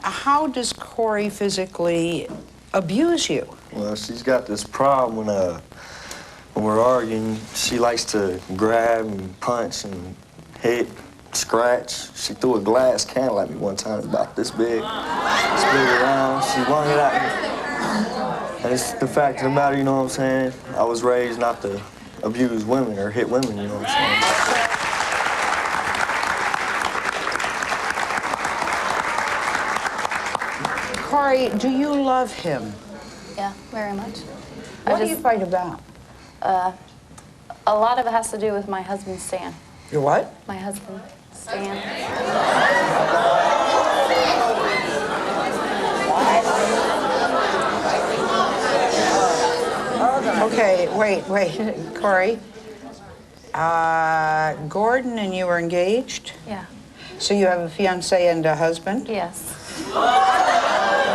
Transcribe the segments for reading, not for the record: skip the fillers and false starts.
how does Corey physically abuse you? Well, she's got this problem when we're arguing. She likes to grab and punch and hit, scratch. She threw a glass candle at me one time about this big. Split it around. She flung it at me. And it's the fact of the matter, you know what I'm saying? I was raised not to abuse women or hit women, you know what I'm saying? Corey, do you love him? Yeah, very much. What do you fight about? A lot of it has to do with my husband, Stan. Your what? My husband, Stan. Okay, wait, Corey. Gordon and you are engaged? Yeah. So you have a fiancé and a husband? Yes.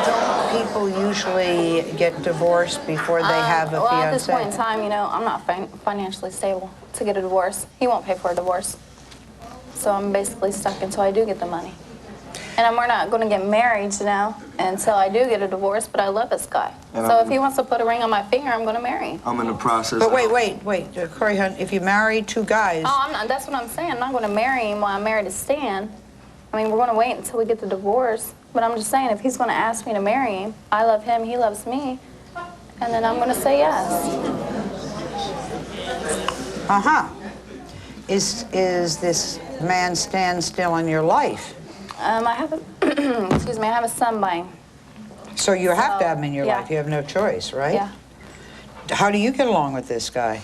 Don't people usually get divorced before they have a well, fiancé? at this point in time, you know, I'm not financially stable to get a divorce. He won't pay for a divorce. So I'm basically stuck until I do get the money. And we're not going to get married, you know, until I do get a divorce, but I love this guy. And so if he wants to put a ring on my finger, I'm going to marry him. I'm in the process. But wait, Corey Hunt, if you marry two guys... Oh, I'm not, that's what I'm saying. I'm not going to marry him while I'm married to Stan. I mean, we're going to wait until we get the divorce. But I'm just saying, if he's going to ask me to marry him, I love him, he loves me, and then I'm going to say yes. Uh-huh. Is this man Stan still in your life? I have a, excuse me, I have a son by him. So you have to have him in your yeah. life. You have no choice, right? Yeah. How do you get along with this guy?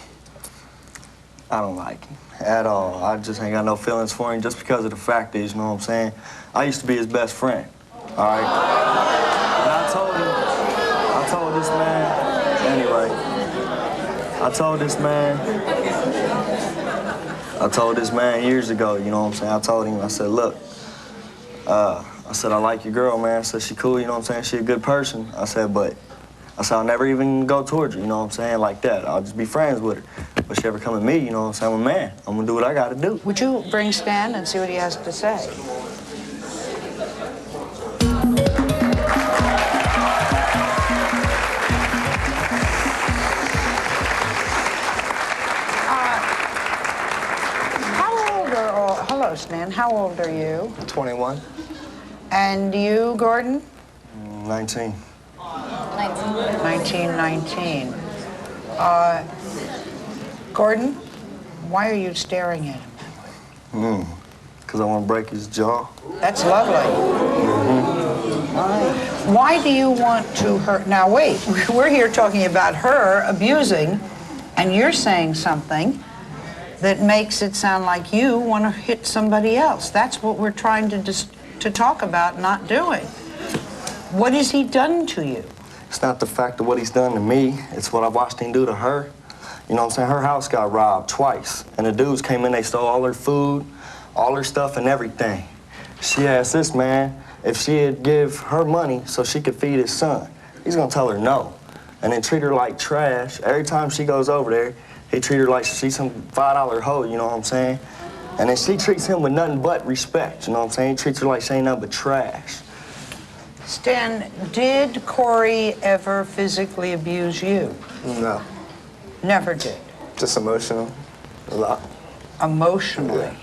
I don't like him at all. I just ain't got no feelings for him just because of the fact is, you know what I'm saying? I used to be his best friend, all right? And I told this man, anyway, I told this man years ago, you know what I'm saying? I told him, I said, look, I said, I like your girl, man. I said, she cool, you know what I'm saying? She a good person. I said, but I'll never even go towards her, you know what I'm saying, like that. I'll just be friends with her. But she ever come at me, you know what I'm saying, I'm a man. I'm gonna do what I gotta do. Would you bring Stan and see what he has to say? Hello, Stan. How old are you? 21. And you, Gordon? 19. 1919. Gordon, why are you staring at him that way? Because I want to break his jaw. That's lovely. Why do you want to hurt? Now, wait. We're here talking about her abusing, and you're saying something that makes it sound like you want to hit somebody else. That's what we're trying to talk about not doing. What has he done to you? It's not the fact of what he's done to me. It's what I watched him do to her. You know what I'm saying? Her house got robbed twice. And the dudes came in, they stole all her food, all her stuff and everything. She asked this man if she'd give her money so she could feed his son. He's gonna tell her no. And then treat her like trash. Every time she goes over there, he treat her like she's some $5 hoe, you know what I'm saying? And then she treats him with nothing but respect, you know what I'm saying? He treats her like she ain't nothing but trash. Stan, did Corey ever physically abuse you? No. Never did. Just emotional, a lot. Emotionally? Yeah.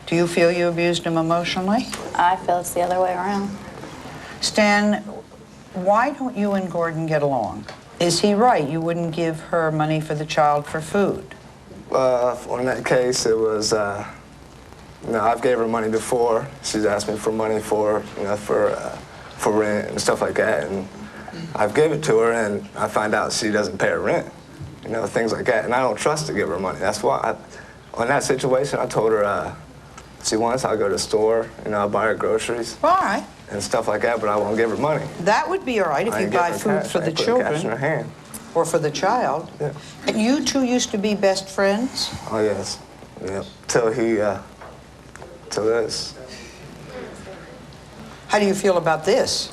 Do you feel you abused him emotionally? I feel it's the other way around. Stan, why don't you and Gordon get along? Is he right? You wouldn't give her money for the child for food? On that case, it was, you know, I've gave her money before. She's asked me for money for, you know, for rent and stuff like that. And I've gave it to her, and I find out she doesn't pay her rent. You know, things like that. And I don't trust to give her money. That's why, on that situation, I told her, she wants, I'll go to the store, you know, I'll buy her groceries. All right. And stuff like that, but I won't give her money. That would be all right if you buy food for the children. Cash in her hand. Or for the child. Yeah. And you two used to be best friends? Oh, yes. Yeah. Till this. How do you feel about this?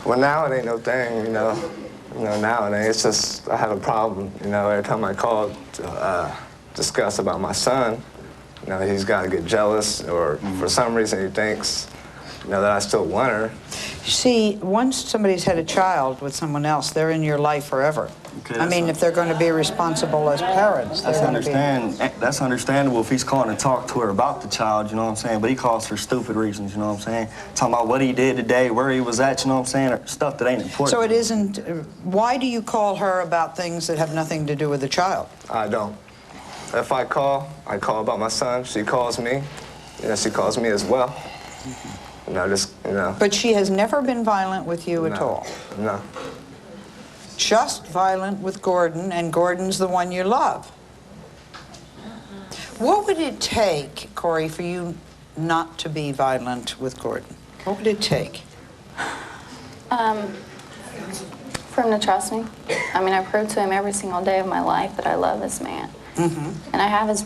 Well, now it ain't no thing, you know. Now it ain't. It's just I have a problem, you know, every time I call to discuss about my son, you know, he's got to get jealous or for some reason he thinks that I still want her. You see, once somebody's had a child with someone else, they're in your life forever. Okay, I mean, if they're going to be responsible as parents, they're going to be... That's understandable if he's calling to talk to her about the child, you know what I'm saying? But he calls for stupid reasons, you know what I'm saying? Talking about what he did today, where he was at, you know what I'm saying? Or stuff that ain't important. So it isn't... why do you call her about things that have nothing to do with the child? I don't. If I call about my son. She calls me. She calls me as well. But she has never been violent with you at all? No. Just violent with Gordon, and Gordon's the one you love. What would it take, Corey, for you not to be violent with Gordon? What would it take? For him to trust me. I mean, I proved to him every single day of my life that I love this man. And I have his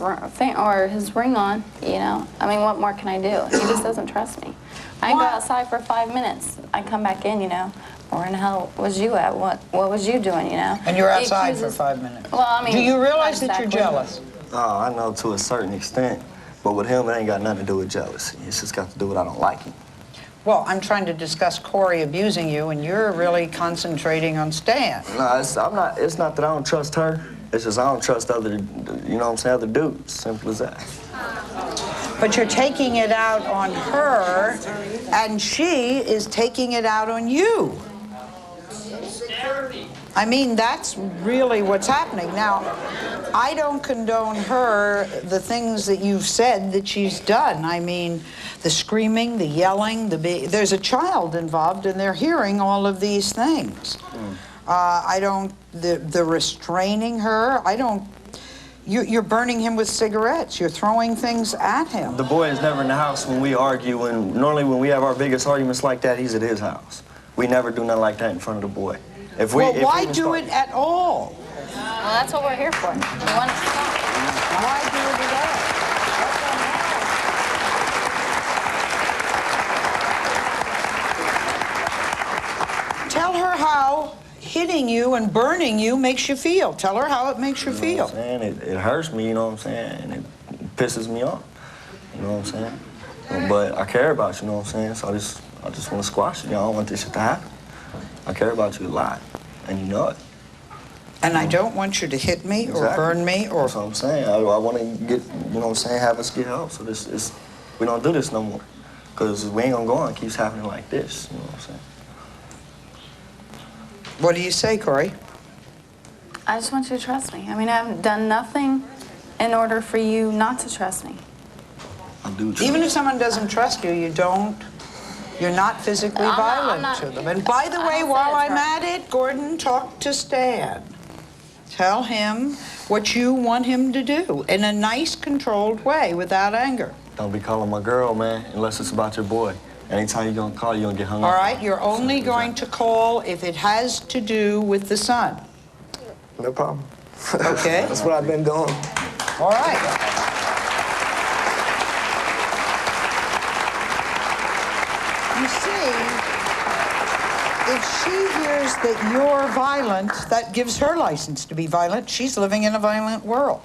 ring on, you know. I mean, what more can I do? He just doesn't trust me. I go outside for 5 minutes. I come back in, you know. Where in the hell was you at? What was you doing, you know? And you're outside for 5 minutes. Well, I mean... Do you realize that not you're exactly. jealous? Oh, I know to a certain extent. But with him, it ain't got nothing to do with jealousy. It's just got to do with I don't like him. Well, I'm trying to discuss Corey abusing you, and you're really concentrating on Stan. No, it's not that I don't trust her. It's just I don't trust other, you know what I'm saying, other dudes. Simple as that. But you're taking it out on her, and she is taking it out on you. I mean, that's really what's happening. Now, I don't condone her, the things that you've said that she's done. I mean, the screaming, the yelling, there's a child involved, and they're hearing all of these things. The restraining her, you're burning him with cigarettes. You're throwing things at him. The boy is never in the house when we argue, and normally when we have our biggest arguments like that, he's at his house. We never do nothing like that in front of the boy. Why do it at all? Well, that's what we're here for. We want to stop. Why do it at all? Tell her how hitting you and burning you makes you feel. Tell her how it makes you feel. You know what I'm saying? It hurts me, you know what I'm saying? And it pisses me off, you know what I'm saying? But I care about you, you know what I'm saying? So I just want to squash it. You know, I don't want this shit to happen. I care about you a lot, and you know it. And I don't want you to hit me or burn me or... That's what I'm saying. I want to get, you know what I'm saying, have us get help. So we don't do this no more. Because we ain't going to go on. It keeps happening like this, you know what I'm saying? What do you say, Corey? I just want you to trust me. I mean, I haven't done nothing in order for you not to trust me. I do trust. Even if someone doesn't trust you, you're not physically violent to them. And by the way, while I'm at it, Gordon, talk to Stan. Tell him what you want him to do in a nice, controlled way, without anger. Don't be calling my girl, man, unless it's about your boy. Anytime you're going to call, you're going to get hung up. All right, you're only going to call if it has to do with the son. No problem. Okay? That's what I've been doing. All right. You see, if she hears that you're violent, that gives her license to be violent. She's living in a violent world.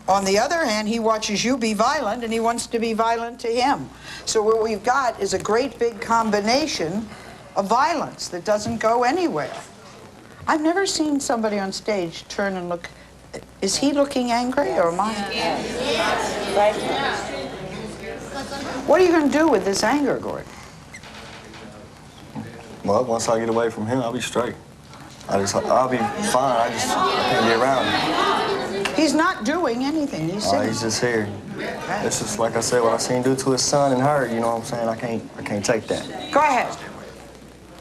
On the other hand, he watches you be violent, and he wants to be violent to him. So what we've got is a great big combination of violence that doesn't go anywhere. I've never seen somebody on stage turn and look. Is he looking angry, or am I? Yes. What are you going to do with this anger, Gordon? Well, once I get away from him, I'll be straight. I'll be fine. I can't be around him. He's not doing anything. He's sitting. He's just here. It's just like I said, what I seen do to his son and her. You know what I'm saying? I can't take that. Go ahead.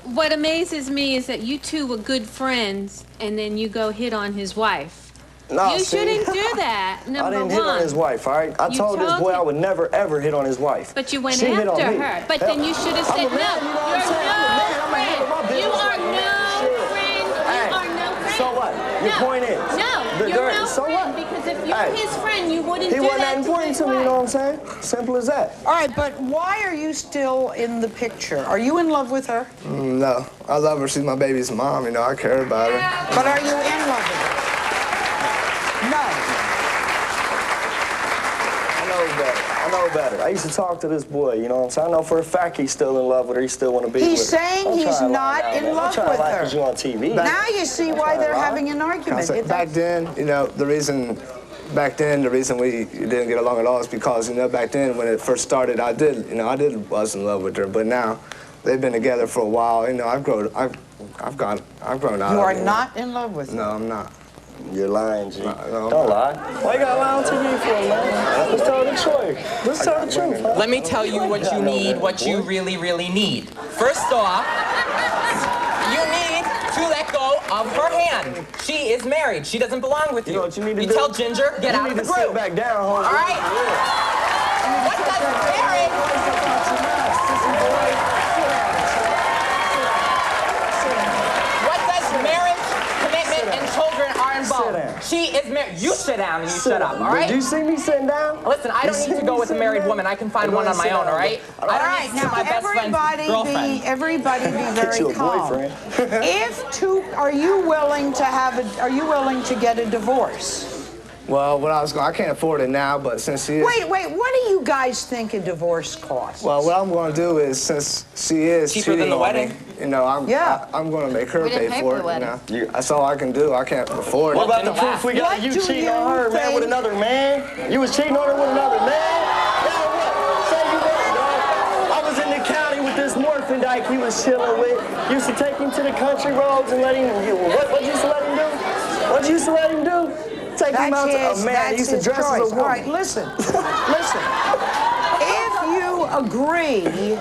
What amazes me is that you two were good friends, and then you go hit on his wife. No, You shouldn't do that, number one. I didn't hit on his wife, all right? I told this boy I would never, ever hit on his wife. But you went She hit on after me. her. But then you should have said, I'm a man, no, you know what I'm saying? I'm a man, I'm gonna handle my you're business no like friend. a man. You are no friend. Hey, You are no friend. so what? Your No. point is? No, the you're girl- no so friend. what? Because if you're Hey, his friend, you wouldn't He do wasn't that that important his to me, you know what wife. I'm saying? Simple as that. All right, but why are you still in the picture? Are you in love with her? No, I love her. She's my baby's mom. You know, I care about her. But are you in love with her? No. I know know better. I used to talk to this boy, you know what I'm saying? I know for a fact he's still in love with her. He still want to be with her. He's saying Don't try he's to lie not now, in man. love Don't try with to lie her. 'cause you on TV. Now you see why they're having an argument. Back then, you know, the reason we didn't get along at all is because, you know, back then when it first started, I was in love with her. But now, they've been together for a while. You know, I've grown out. You are not in love with her. No, I'm not. You're lying, G. No, Don't lie. Why you gotta lie on TV for, man? Let's tell the truth. Let's tell the truth. Let me tell you what you need, what you really, really need. First off, you need to let go of her hand. She is married. She doesn't belong with you. You know what you need to do? tell Ginger, get out of the You need to sit group. back down, homie. All right? What does marriage, commitment, and children are involved? Sit down. She is married. You sit down and you shut up, all right? Did you see me sitting down? Listen, I don't need to go with a married woman. I can find one on my own, all right? All right, now my best friend's girlfriend. everybody be Get very you a calm. boyfriend. Are you willing to get a divorce? Well, I can't afford it now, but since she is... Wait, what do you guys think a divorce costs? Well, what I'm going to do is, since she is Cheaper than cheating the on wedding. me, you know, I'm going to make her We didn't pay pay for for the it. wedding. You know? That's all I can do. I can't afford What it. about the proof we got What of you do cheating you on her, man, with think- another man? You was cheating on her with another man? Now what? Say you weren't, dog. I was in the county with this morphine dyke he was chilling with. Used to take him to the country roads and let him... What you used to let him do? What you used to let him do? Take him out to... A man, he used to his dress as a choice. woman. All right, listen. If you agree,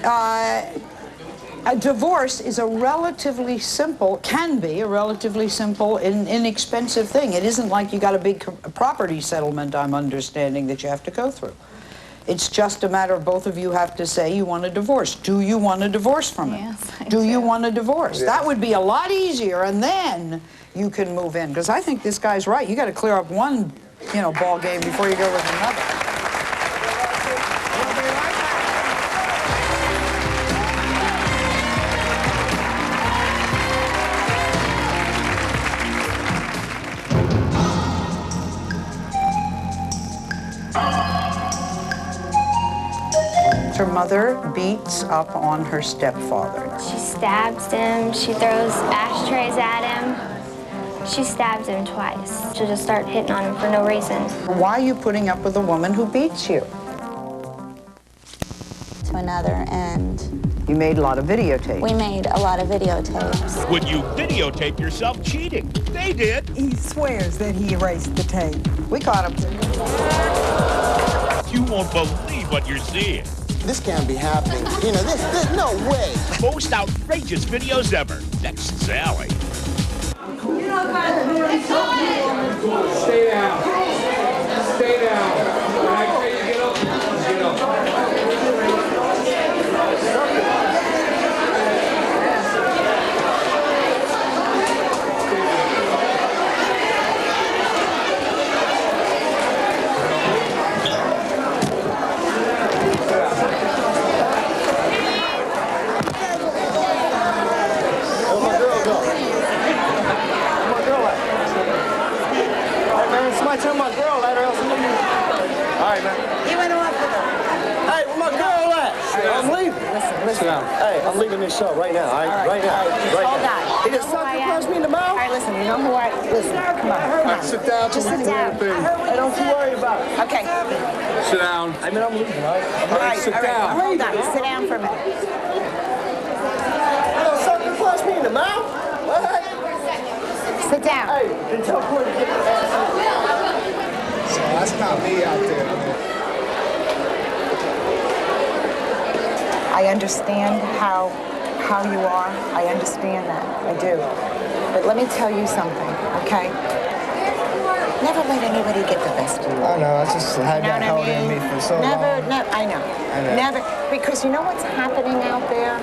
a divorce is a relatively simple, can be a relatively simple, inexpensive thing. It isn't like you got a big property settlement, I'm understanding, that you have to go through. It's just a matter of both of you have to say you want a divorce. Do you want a divorce from him? Yes, I Do you do. want a divorce? Yes. That would be a lot easier, and then you can move in. Because I think this guy's right. You got to clear up one, ball game before you go with another. We'll be right back. Her mother beats up on her stepfather. She stabs him, she throws ashtrays at him. She stabs him twice. She'll just start hitting on him for no reason. Why are you putting up with a woman who beats you? To another, and You made a lot of videotapes. we made a lot of videotapes. Would you videotape yourself cheating? They did. He swears that he erased the tape. We caught him. You won't believe what you're seeing. This can't be happening. You know, there's no way. Most outrageous videos ever. That's Sally. Stay down. Stay down. When I say you get up, get up. Somebody tell my girl that or else I'm leaving. All right, man. He went off with her. Hey, where my girl at? I'm leaving. Listen. Hey, I'm leaving this show right now, all right? Right now. Right Hold now. on. He just sucker punched me in the mouth. All right, listen, you know who I... Listen, come on. Sit down. Just sit down. Hey, don't you worry about it. Okay. Sit down. I mean, I'm leaving, all right? All right, sit all right. down. Hold on. Sit down for a minute. You don't sucker punch me in the mouth? What? Sit down. Hey, then tell Corey to get the ass out. So that's not me out there, man. I understand how you are. I understand that. I do. But let me tell you something, okay? Never let anybody get the best of you. I know, I just had You know that what held I in mean? me for so Never, long. I know. know. Never, because you know what's happening out there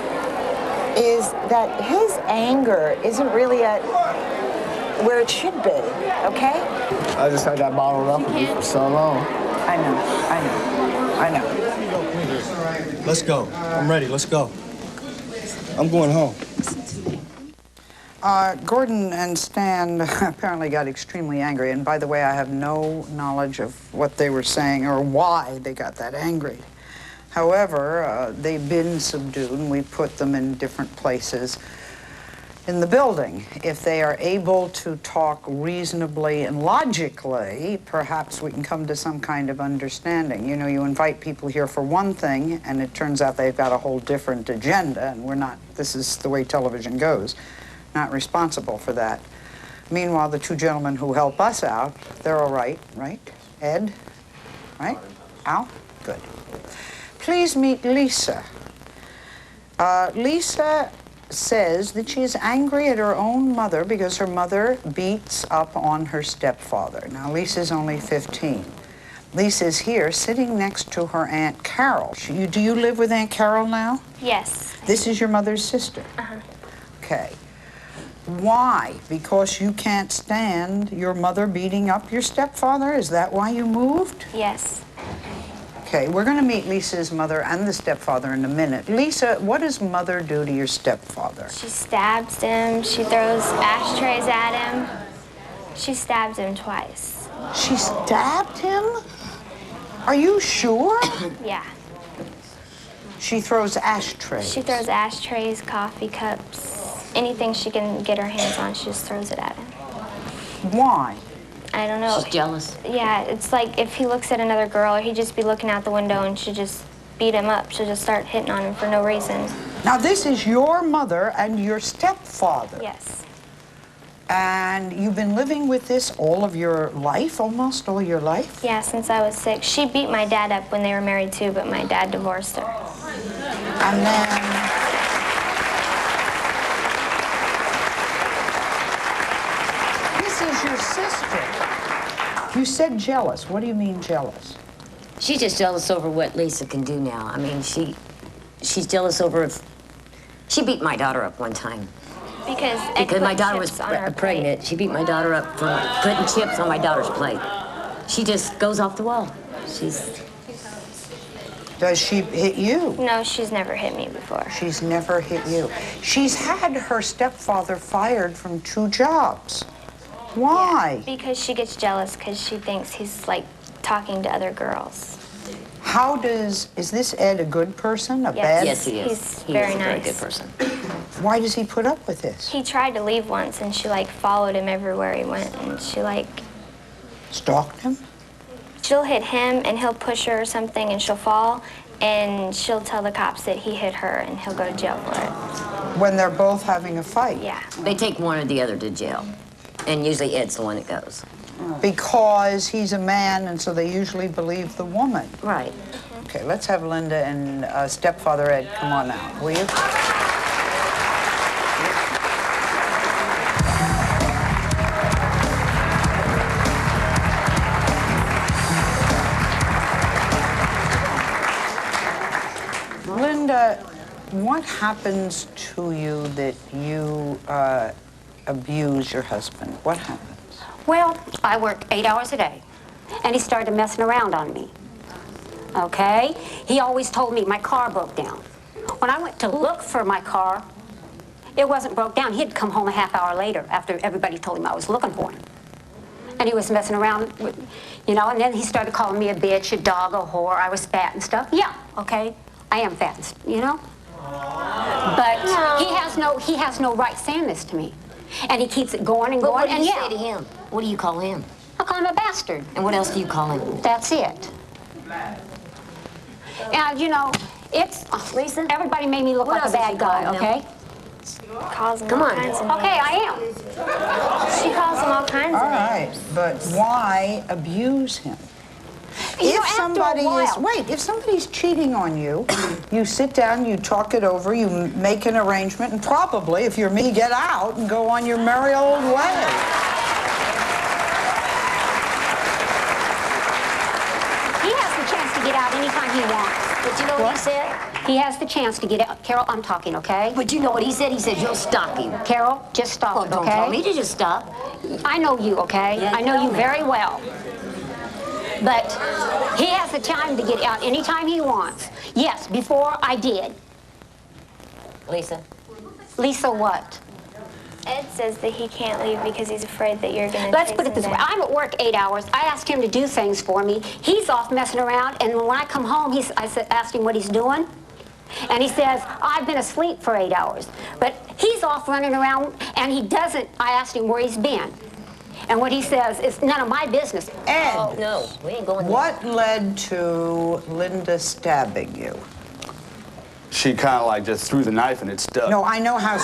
is that his anger isn't really at where it should be, okay? I just had that bottled up with me for so long. I know. Let's go. I'm ready. Let's go. I'm going home. Gordon and Stan apparently got extremely angry, and by the way, I have no knowledge of what they were saying or why they got that angry. However, they've been subdued, and we put them in different places in the building. If they are able to talk reasonably and logically, perhaps we can come to some kind of understanding. You know, you invite people here for one thing, and it turns out they've got a whole different agenda, and we're not, this is the way television goes, not responsible for that. Meanwhile, the two gentlemen who help us out, they're all right, right? Ed, right? Al? Good. Please meet Lisa. Lisa says that she is angry at her own mother because her mother beats up on her stepfather. Now, Lisa's only 15. Lisa's here sitting next to her Aunt Carol. Do you live with Aunt Carol now? Yes. This is your mother's sister? Uh-huh. Okay. Why? Because you can't stand your mother beating up your stepfather? Is that why you moved? Yes. Okay, we're going to meet Lisa's mother and the stepfather in a minute. Lisa, what does mother do to your stepfather? She stabs him. She throws ashtrays at him. She stabbed him twice. She stabbed him? Are you sure? Yeah. She throws ashtrays? She throws ashtrays, coffee cups, anything she can get her hands on, she just throws it at him. Why? I don't know. She's jealous. Yeah, it's like if he looks at another girl or he'd just be looking out the window and she'd just beat him up. She'll just start hitting on him for no reason. Now, this is your mother and your stepfather. Yes. And you've been living with this all of your life, almost all your life? Yeah, since I was 6. She beat my dad up when they were married too, but my dad divorced her. And then... This is your sister. You said jealous. What do you mean jealous? She's just jealous over what Lisa can do now. I mean, she's jealous over if she beat my daughter up one time. Because my daughter was pregnant. She beat my daughter up for putting chips on my daughter's plate. She just goes off the wall. Does she hit you? No, she's never hit me before. She's never hit you. She's had her stepfather fired from 2 jobs. Why? Yeah, because she gets jealous because she thinks he's like talking to other girls. Is this Ed a good person, bad? Yes, he is. He's very nice. Very good person. Why does he put up with this? He tried to leave once and she like followed him everywhere he went and she like... Stalked him? She'll hit him and he'll push her or something and she'll fall and she'll tell the cops that he hit her and he'll go to jail for it. When they're both having a fight? Yeah. They take one or the other to jail. And usually Ed's the one that goes. Because he's a man, and so they usually believe the woman. Right. Okay, let's have Linda and stepfather Ed come on out, will you? Linda, what happens to you that you abuse your husband? What happens? Well, I worked 8 hours a day, and he started messing around on me. Okay? He always told me my car broke down. When I went to look for my car, it wasn't broke down. He'd come home a half hour later after everybody told him I was looking for him. And he was messing around with, and then he started calling me a bitch, a dog, a whore. I was fat and stuff. Yeah, okay? I am fat, But he has no right saying this to me. And he keeps it going and going. What do you say to him? What do you call him? I call him a bastard. And what else do you call him? That's it. And, it's... Lisa? Everybody made me look like a bad guy, okay? Calls him Come all on. kinds of Okay, I am. She calls him all kinds of All right, but why abuse him? If somebody's cheating on you, you sit down, you talk it over, you make an arrangement, and probably, if you're me, get out and go on your merry old way. He has the chance to get out anytime he wants. But you know what he said? He has the chance to get out. Carol, I'm talking, okay? But you know what he said? He said you'll stop him. Carol, just stop it, Don't okay? tell me to just stop. I know you, okay? Yeah, I know you me. very well. But he has the time to get out anytime he wants. Yes, before I did. Lisa? Lisa what? Ed says that he can't leave because he's afraid that you're going to Let's put it this way. I'm at work 8 hours. I asked him to do things for me. He's off messing around, and when I come home, asked him what he's doing. And he says, I've been asleep for 8 hours. But he's off running around, and he doesn't. I asked him where he's been. And what he says is none of my business. Ed, Oh, no, we ain't going there. what led to Linda stabbing you? She kind of like just threw the knife and it stuck. No, I know how...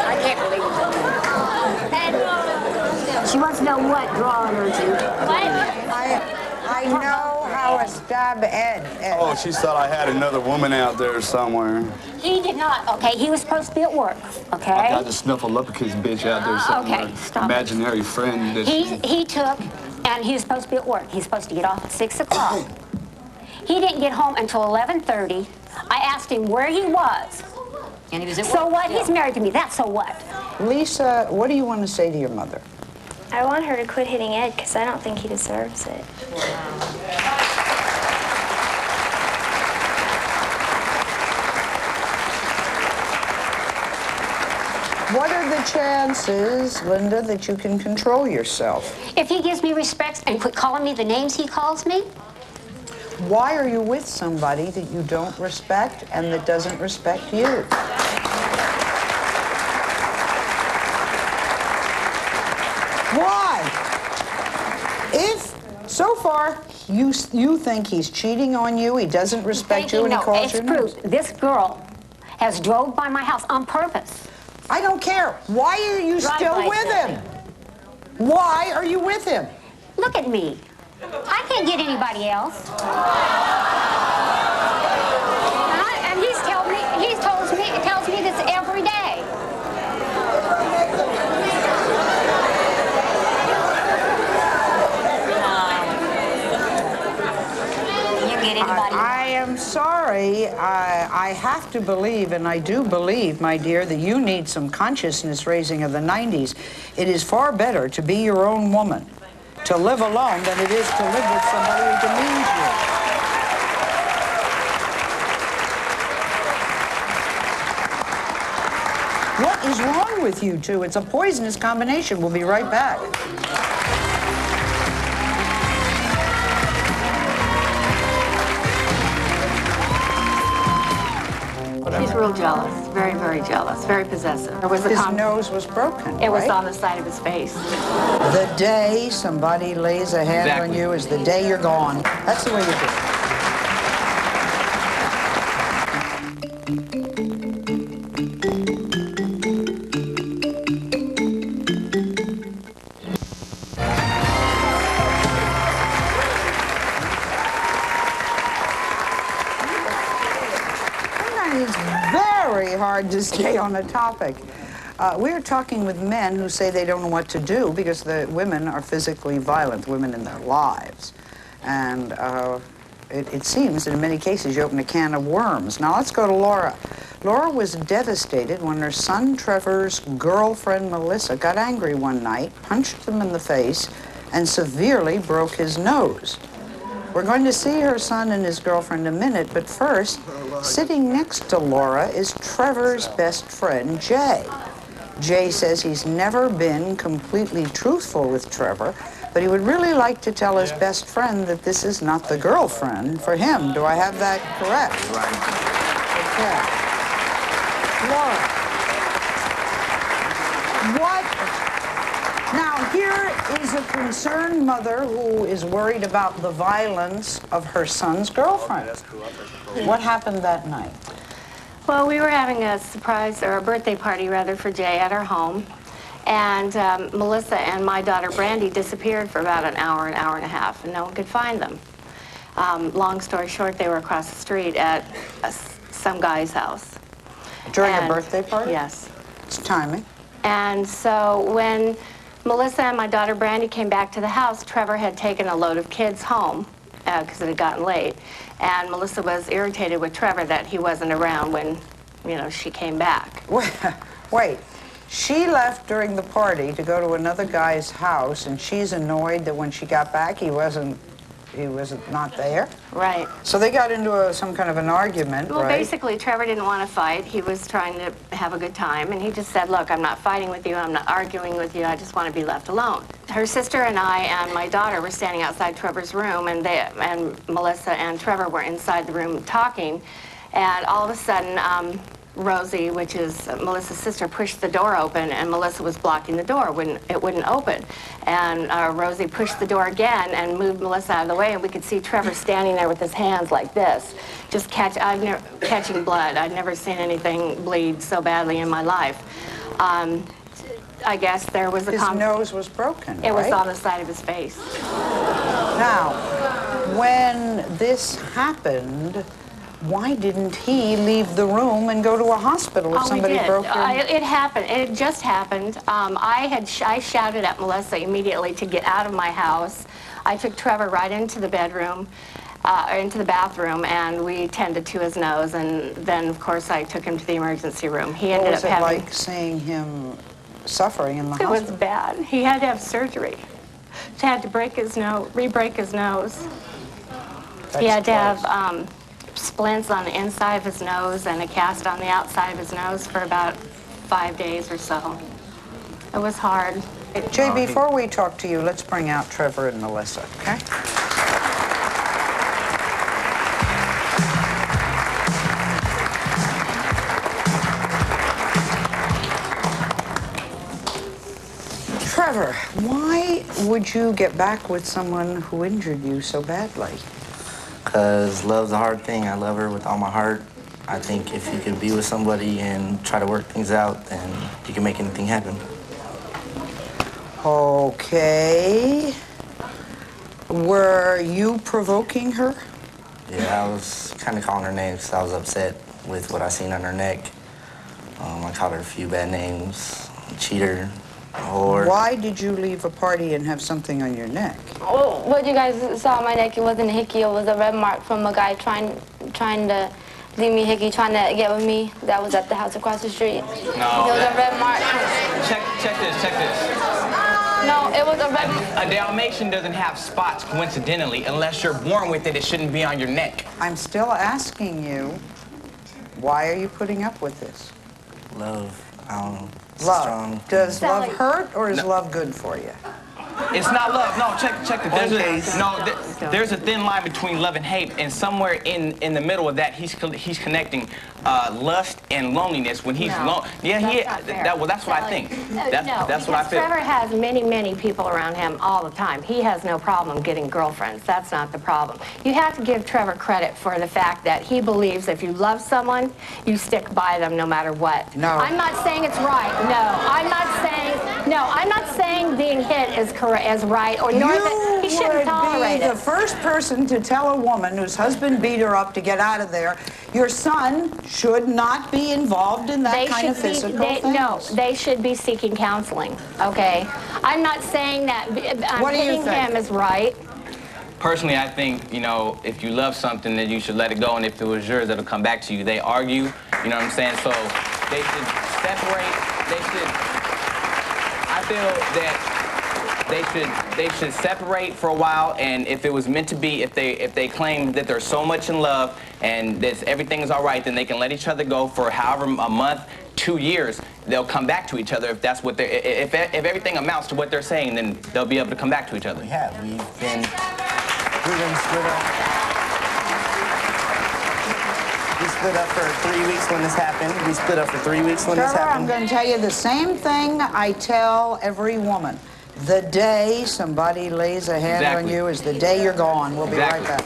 I can't believe it. She wants to know what drawing her to. I know how a stab Ed. Oh, she thought I had another woman out there somewhere. He did not. Okay, he was supposed to be at work. Okay. I got to snuffle up a kid's bitch out there somewhere. Okay, stop it. Imaginary friend that He took, and he was supposed to be at work. He's supposed to get off at 6 o'clock. He didn't get home until 11:30. I asked him where he was. And he was at work. So what? He's married to me. That's so what? Lisa, what do you want to say to your mother? I want her to quit hitting Ed because I don't think he deserves it. What are the chances, Linda, that you can control yourself? If he gives me respect and quit calling me the names he calls me, Why are you with somebody that you don't respect and that doesn't respect you? Why? If, so far, you think he's cheating on you, he doesn't respect you, and he calls it's your names. proof. This girl has drove by my house on purpose. I don't care. Why are you still with him? Why are you with him? Look at me. I can't get anybody else. And he tells me this every day. You get anybody? I am sorry. I have to believe, and I do believe, my dear, that you need some consciousness raising of the 90s. It is far better to be your own woman, to live alone, than it is to live with somebody who demeans you. What is wrong with you two? It's a poisonous combination. We'll be right back. He's real jealous, very, very jealous, very possessive. His nose was broken, It was right? on the side of his face. The day somebody lays a hand on you is the day you're gone. That's the way you do it. It's very hard to stay on a topic. We're talking with men who say they don't know what to do because the women are physically violent, women in their lives. And it seems that in many cases you open a can of worms. Now let's go to Laura. Laura was devastated when her son Trevor's girlfriend Melissa got angry one night, punched him in the face, and severely broke his nose. We're going to see her son and his girlfriend in a minute, but first, sitting next to Laura is Trevor's best friend, Jay. Jay says he's never been completely truthful with Trevor, but he would really like to tell his best friend that this is not the girlfriend for him. Do I have that correct? Right. Okay. Laura, what? Now, here is a concerned mother who is worried about the violence of her son's girlfriend. What happened that night? Well, we were having a surprise, or a birthday party rather, for Jay at our home. And Melissa and my daughter Brandy disappeared for about an hour and a half, and no one could find them. Long story short, they were across the street at some guy's house. During a birthday party? Yes. It's timing. And so when Melissa and my daughter Brandy came back to the house, Trevor had taken a load of kids home because it had gotten late. And Melissa was irritated with Trevor that he wasn't around when, she came back. Wait. She left during the party to go to another guy's house, and she's annoyed that when she got back, he was not there. Right. So they got into some kind of an argument, Well, right? basically, Trevor didn't want to fight. He was trying to have a good time, and he just said, look, I'm not fighting with you. I'm not arguing with you. I just want to be left alone. Her sister and I and my daughter were standing outside Trevor's room, and Melissa and Trevor were inside the room talking, and all of a sudden, Rosie, which is Melissa's sister, pushed the door open, and Melissa was blocking the door. It wouldn't open. And Rosie pushed the door again and moved Melissa out of the way, and we could see Trevor standing there with his hands like this, just catching blood. I'd never seen anything bleed so badly in my life. I guess there was a... His nose was broken, It was right? on the side of his face. Now, when this happened, why didn't he leave the room and go to a hospital if somebody broke your... It happened. It just happened. I shouted at Melissa immediately to get out of my house. I took Trevor right into the bedroom, into the bathroom, and we tended to his nose. And then, of course, I took him to the emergency room. He ended up having... What was it like seeing him suffering in the It hospital? was bad. He had to have surgery. He had to re-break his nose. He had to have splints on the inside of his nose and a cast on the outside of his nose for about 5 days or so. It was hard. Jay, before we talk to you, let's bring out Trevor and Melissa, okay? Trevor, why would you get back with someone who injured you so badly? Because love's a hard thing. I love her with all my heart. I think if you can be with somebody and try to work things out, then you can make anything happen. Okay. Were you provoking her? Yeah, I was kind of calling her names because I was upset with what I seen on her neck. I called her a few bad names, cheater, whore. Why did you leave a party and have something on your neck? Well, what you guys saw on my neck, it wasn't a hickey, it was a red mark from a guy trying to leave me hickey, trying to get with me. That was at the house across the street. No. It was a red mark. Check this. No, it was a red... A Dalmatian doesn't have spots coincidentally. Unless you're born with it, it shouldn't be on your neck. I'm still asking you, why are you putting up with this? Love, I don't know. Love. Strong. Does love hurt or is love good for you? It's not love. No, check it. There's a thin line between love and hate, and somewhere in the middle of that, he's connecting lust and loneliness. When he's alone, that's what I think. That's what I feel. Trevor has many people around him all the time. He has no problem getting girlfriends. That's not the problem. You have to give Trevor credit for the fact that he believes if you love someone, you stick by them no matter what. No. I'm not saying it's right. I'm not saying being hit is right, or nor that he shouldn't tolerate You would be it. the first person to tell a woman whose husband beat her up to get out of there, your son should not be involved in that kind of physical things. No, they should be seeking counseling, okay? I'm not saying that hitting him is right. Personally, I think, if you love something, then you should let it go, and if it was yours, it'll come back to you. They argue, you know what I'm saying? So they should separate. I feel that they should separate for a while, and if it was meant to be, if they claim that they're so much in love and that everything is all right, then they can let each other go for however a month, 2 years. They'll come back to each other if that's what if everything amounts to what they're saying, then they'll be able to come back to each other. Yeah, we've been split up. We split up for 3 weeks when this happened. We split up for 3 weeks when this Trevor, happened. I'm going to tell you the same thing I tell every woman. The day somebody lays a hand on you is the day you're gone. We'll be right back.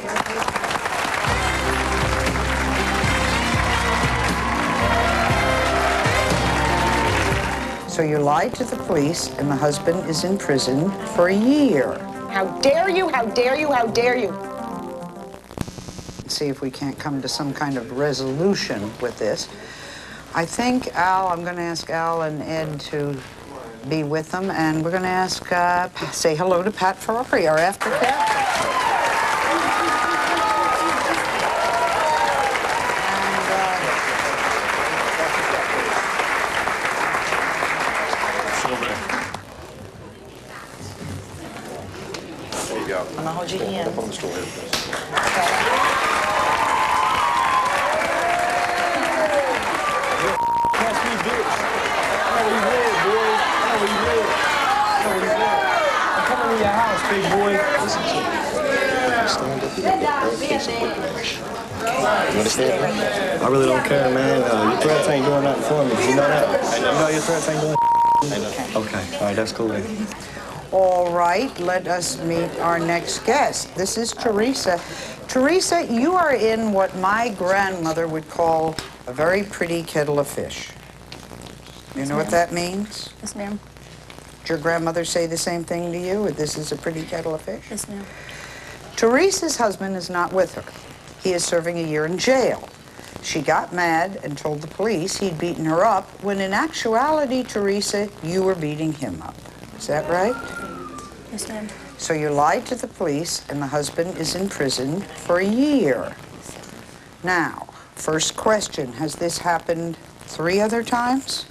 So you lied to the police, and the husband is in prison for a year. How dare you, how dare you, how dare you? See if we can't come to some kind of resolution with this. I think I'm going to ask Al and Ed to be with them, and we're going to ask, say hello to Pat Ferrari, our after captain. gonna hold your hand. Pass me this. I know where you live, boy. I know where you live. I know where you live. I'm coming to your house, big boy. Listen, stand up. You understand? I really don't care, man. Your threats ain't doing nothing for me. You know that? You know your threats ain't doing Okay. All right, that's cool then. All right, let us meet our next guest. This is Teresa. Teresa, you are in what my grandmother would call a very pretty kettle of fish. You know what that means? Yes, ma'am. Did your grandmother say the same thing to you? This is a pretty kettle of fish? Yes, ma'am. Teresa's husband is not with her. He is serving a year in jail. She got mad and told the police he'd beaten her up, when in actuality, Teresa, you were beating him up. Is that right? Yes, ma'am. So you lied to the police, and the husband is in prison for a year. Now, first question, has this happened 3 other times?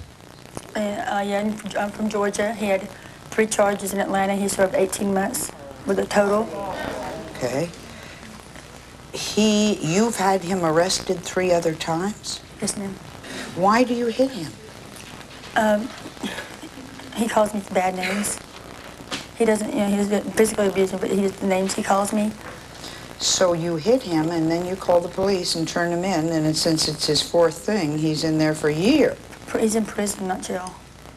Yeah, I'm from Georgia. He had 3 charges in Atlanta. He served 18 months with a total. Okay. You've had him arrested 3 other times? Yes, ma'am. Why do you hit him? He calls me bad names. He doesn't, he doesn't physically abuse me, but the names he calls me. So you hit him, and then you call the police and turn him in, and since it's his 4th thing, he's in there for a year. He's in prison, not jail.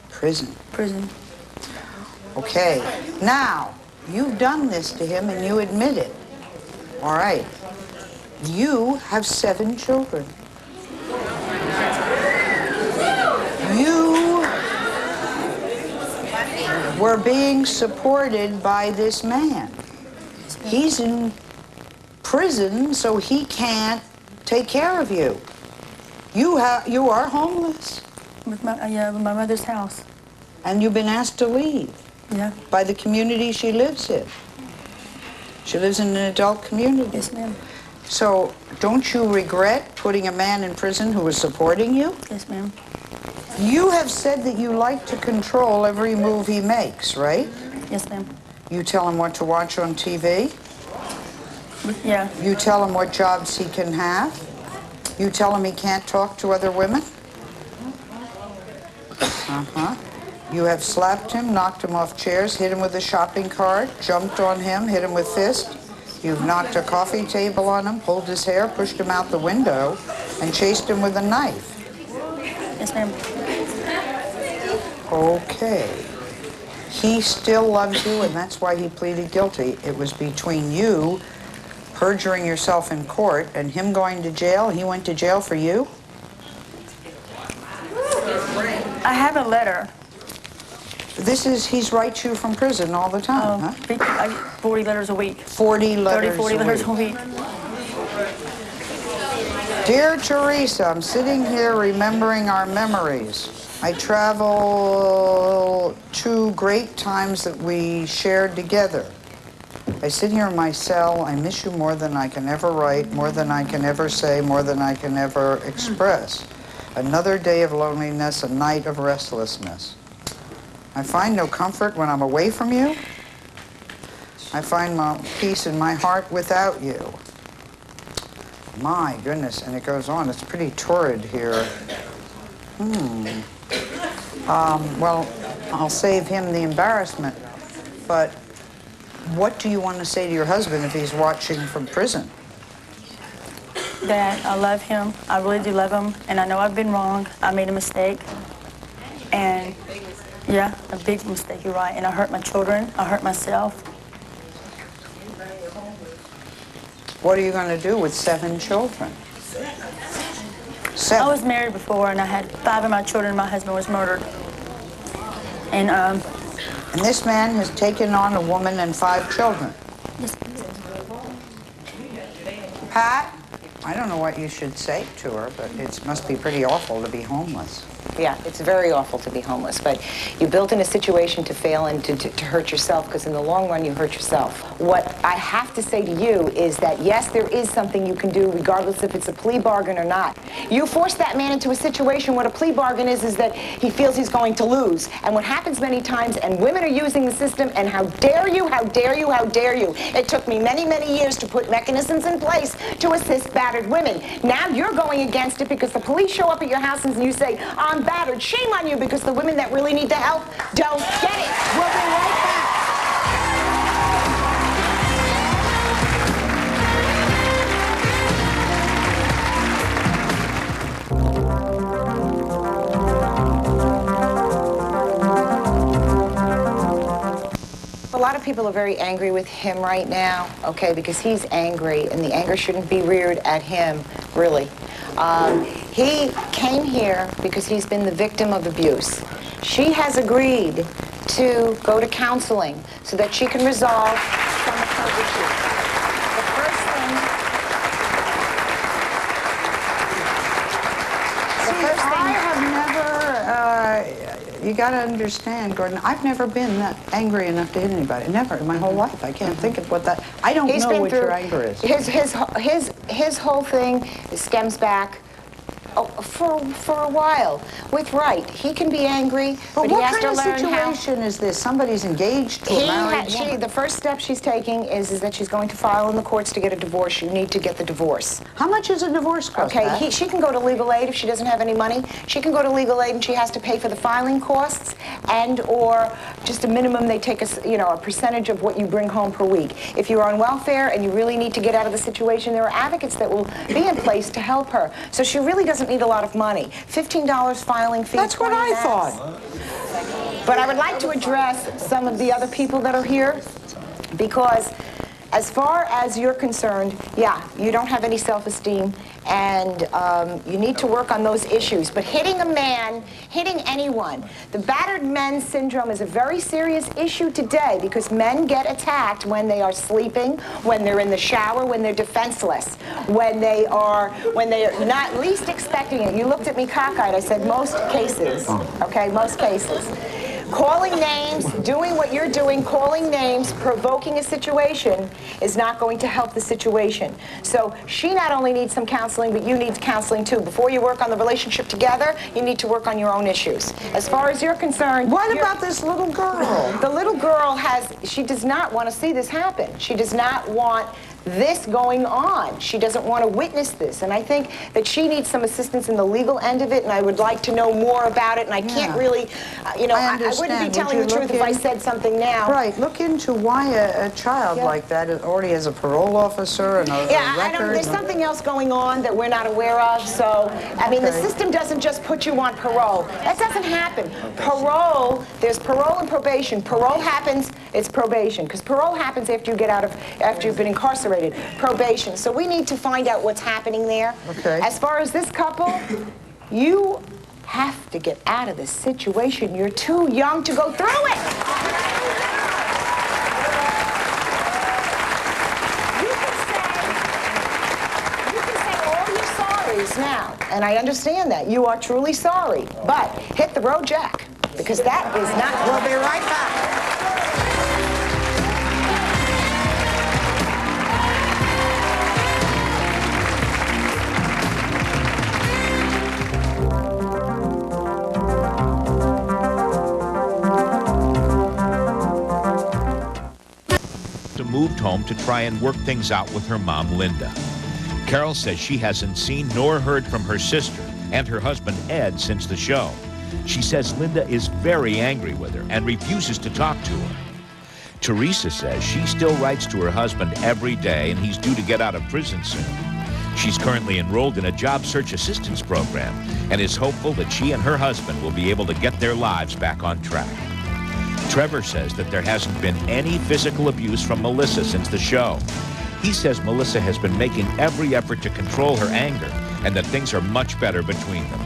Prison? Prison. Okay. Now, you've done this to him, and you admit it. All right. You have 7 children. You were being supported by this man. He's in prison, so he can't take care of you. You are homeless. With my mother's house. And you've been asked to leave. Yeah. By the community she lives in. She lives in an adult community. Yes, ma'am. So, don't you regret putting a man in prison who was supporting you? Yes, ma'am. You have said that you like to control every move he makes, right? Yes, ma'am. You tell him what to watch on TV? Yeah. You tell him what jobs he can have? You tell him he can't talk to other women? Uh-huh. You have slapped him, knocked him off chairs, hit him with a shopping cart, jumped on him, hit him with fists. You've knocked a coffee table on him, pulled his hair, pushed him out the window, and chased him with a knife. Yes, ma'am. Okay. He still loves you, and that's why he pleaded guilty. It was between you perjuring yourself in court and him going to jail. He went to jail for you? I have a letter. He's writes you from prison all the time, huh? 40 letters a week. 40 letters 40 letters a week. Dear Teresa, I'm sitting here remembering our memories. I travel 2 great times that we shared together. I sit here in my cell. I miss you more than I can ever write, more than I can ever say, more than I can ever express. Another day of loneliness, a night of restlessness. I find no comfort when I'm away from you. I find my peace in my heart without you. My goodness, and it goes on. It's pretty torrid here. Well, I'll save him the embarrassment. But what do you want to say to your husband if he's watching from prison? That I love him. I really do love him. And I know I've been wrong. I made a mistake. And yeah, a big mistake, you're right. And I hurt my children. I hurt myself. What are you going to do with 7 children? 7. I was married before, and I had 5 of my children. My husband was murdered. And this man has taken on a woman and 5 children. Yes. Pat, I don't know what you should say to her, but it must be pretty awful to be homeless. Yeah, it's very awful to be homeless, but you're built in a situation to fail and to hurt yourself, because in the long run you hurt yourself. What I have to say to you is that yes, there is something you can do regardless if it's a plea bargain or not. You force that man into a situation. What a plea bargain is that he feels he's going to lose. And what happens many times, and women are using the system, and how dare you, how dare you, how dare you. It took me many, many years to put mechanisms in place to assist battered women. Now you're going against it because the police show up at your house and you say, I'm battered. Shame on you, because the women that really need the help don't get it. We'll be right back. A lot of people are very angry with him right now, okay, because he's angry, and the anger shouldn't be reared at him, really. He came here because he's been the victim of abuse. She has agreed to go to counseling so that she can resolve some of her issues. The first thing... I have never, you got to understand, Gordon, I've never been that angry enough to hit anybody. Never in my whole life. I can't think of what that... I don't know what your anger is. His whole thing stems back for a while with Wright. He can be angry, but he has to learn how... What kind of situation is this? Somebody's engaged to a married woman. The first step she's taking is that she's going to file in the courts to get a divorce. You need to get the divorce. How much is a divorce cost? Okay, she can go to legal aid if she doesn't have any money. She can go to legal aid and she has to pay for the filing costs and or just a minimum. They take a percentage of what you bring home per week. If you're on welfare and you really need to get out of the situation, there are advocates that will be in place to help her. So she really doesn't need a lot of money. $15 filing fee. That's what I thought. But I would like to address some of the other people that are here, because as far as you're concerned, yeah, you don't have any self-esteem, and you need to work on those issues. But hitting a man, hitting anyone, the battered men syndrome is a very serious issue today, because men get attacked when they are sleeping, when they're in the shower, when they're defenseless, when they are not least expecting it. You looked at me cockeyed. I said most cases, okay, most cases. Calling names, doing what you're doing, calling names, provoking a situation is not going to help the situation. So she not only needs some counseling, but you need counseling too. Before you work on the relationship together, you need to work on your own issues. As far as you're concerned... What about this little girl? The little girl she does not want to see this happen. She does not want this going on. She doesn't want to witness this, and I think that she needs some assistance in the legal end of it, and I would like to know more about it, and I can't really, I wouldn't be telling the truth if I said something now. Right, look into why a child like that already has a parole officer and a record. There's something else going on that we're not aware of, so, I mean, the system doesn't just put you on parole. That doesn't happen. Parole, there's parole and probation. Parole happens, it's probation, because parole happens after you get out of, after you've been incarcerated. Probation. So we need to find out what's happening there. Okay. As far as this couple, you have to get out of this situation. You're too young to go through it. You can say all your sorries now, and I understand that. You are truly sorry, but hit the road, Jack, because that is not... We'll be right back. Moved home to try and work things out with her mom, Linda. Carol says she hasn't seen nor heard from her sister and her husband, Ed, since the show. She says Linda is very angry with her and refuses to talk to her. Teresa says she still writes to her husband every day and he's due to get out of prison soon. She's currently enrolled in a job search assistance program and is hopeful that she and her husband will be able to get their lives back on track. Trevor says that there hasn't been any physical abuse from Melissa since the show. He says Melissa has been making every effort to control her anger and that things are much better between them.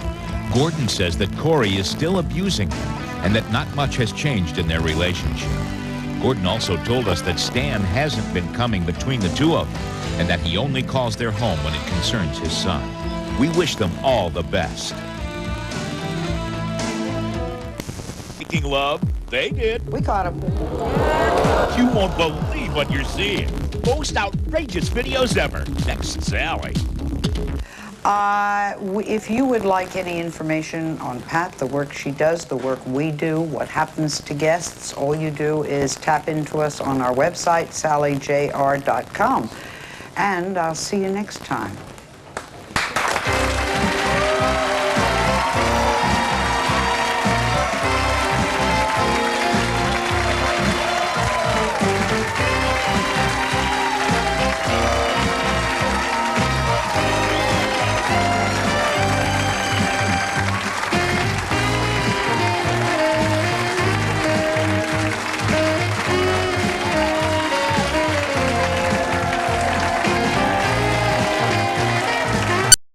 Gordon says that Corey is still abusing him and that not much has changed in their relationship. Gordon also told us that Stan hasn't been coming between the two of them and that he only calls their home when it concerns his son. We wish them all the best. making love? They did. We caught him. You won't believe what you're seeing. Most outrageous videos ever. Next, Sally. If you would like any information on Pat, the work she does, the work we do, what happens to guests, all you do is tap into us on our website, sallyjr.com. And I'll see you next time.